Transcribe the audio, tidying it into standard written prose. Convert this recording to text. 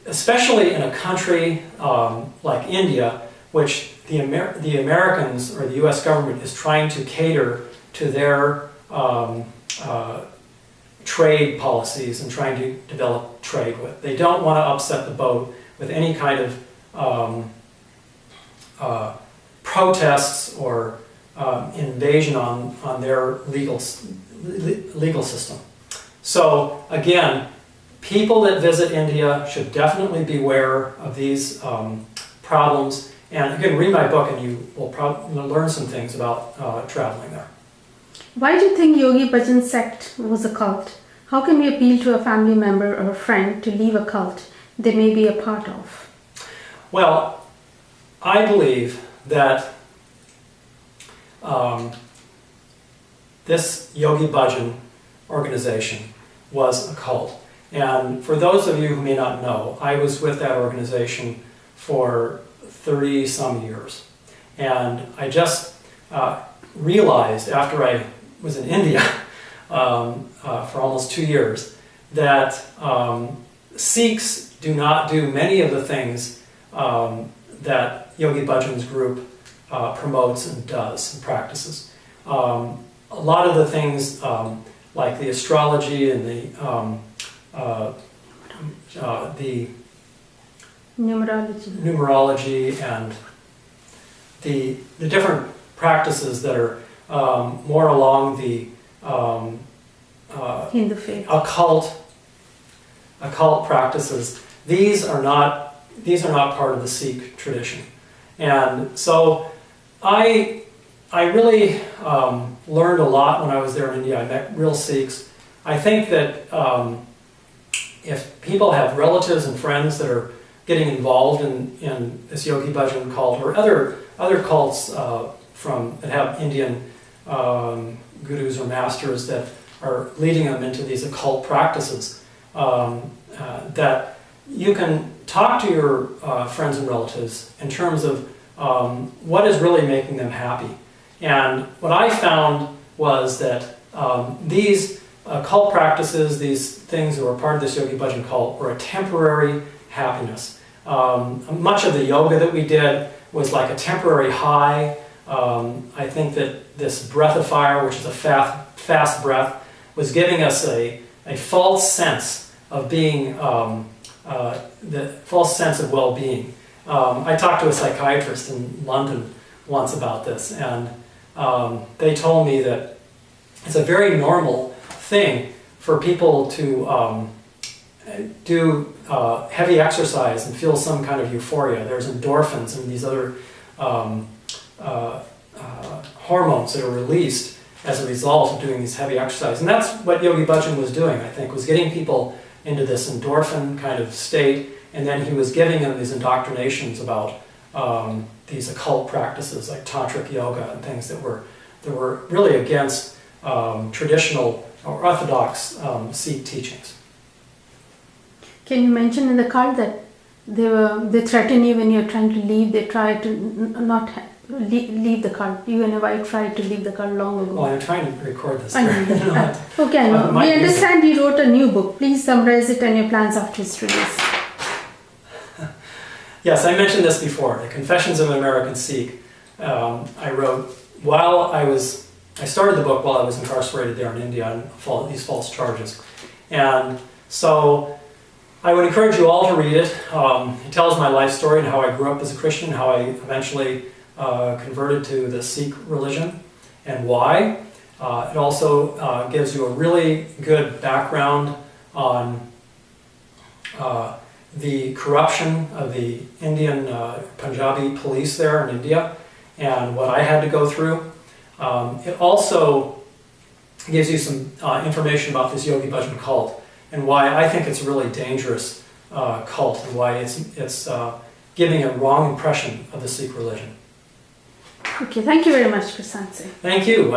Especially in a country like India, which the Americans or the U.S. government is trying to cater to their trade policies and trying to develop trade with. They don't want to upset the boat with any kind of protests or invasion on their legal system. So again, people that visit India should definitely beware of these problems. And again, read my book and you will probably learn some things about traveling there. Why do you think Yogi Bhajan's sect was a cult? How can we appeal to a family member or a friend to leave a cult they may be a part of? Well, I believe that this Yogi Bhajan organization was a cult. And for those of you who may not know, I was with that organization for 30 some years. And I just realized after I was in India for almost 2 years that Sikhs do not do many of the things that Yogi Bhajan's group promotes and does and practices. A lot of the things like the astrology and the numerology and the different practices that are more along the Hindu faith. occult practices. These are not part of the Sikh tradition, and so I really learned a lot when I was there in India. I met real Sikhs. I think that if people have relatives and friends that are getting involved in this Yogi Bhajan cult or other cults that have Indian gurus or masters that are leading them into these occult practices, that you can talk to your friends and relatives in terms of what is really making them happy. And what I found was that these cult practices, these things that were part of this Yogi Bhajan cult, were a temporary happiness. Much of the yoga that we did was like a temporary high. I think that this breath of fire, which is a fast breath, was giving us a false sense of being, the false sense of well-being. I talked to a psychiatrist in London once about this, and they told me that it's a very normal thing for people to do heavy exercise and feel some kind of euphoria. There's endorphins and these other hormones that are released as a result of doing these heavy exercise. And that's what Yogi Bhajan was doing, I think, was getting people into this endorphin kind of state, and then he was giving them these indoctrinations about these occult practices like tantric yoga and things that were really against traditional or orthodox Sikh teachings. Can you mention in the cult that they threaten you when you're trying to leave? They try to not leave the cult. You and your wife tried to leave the cult long ago. Well, I'm trying to record this. Okay, we understand you wrote a new book. Please summarize it and your plans after its release. Yes, I mentioned this before. The Confessions of an American Sikh. I wrote I started the book while I was incarcerated there in India on these false charges. And so I would encourage you all to read it. It tells my life story and how I grew up as a Christian, how I eventually converted to the Sikh religion and why. It also gives you a really good background on the corruption of the Indian Punjabi police there in India and what I had to go through. It also gives you some information about this Yogi Bhajan cult and why I think it's a really dangerous cult and why it's giving a wrong impression of the Sikh religion. Okay, thank you very much, Gursant Singh. Thank you.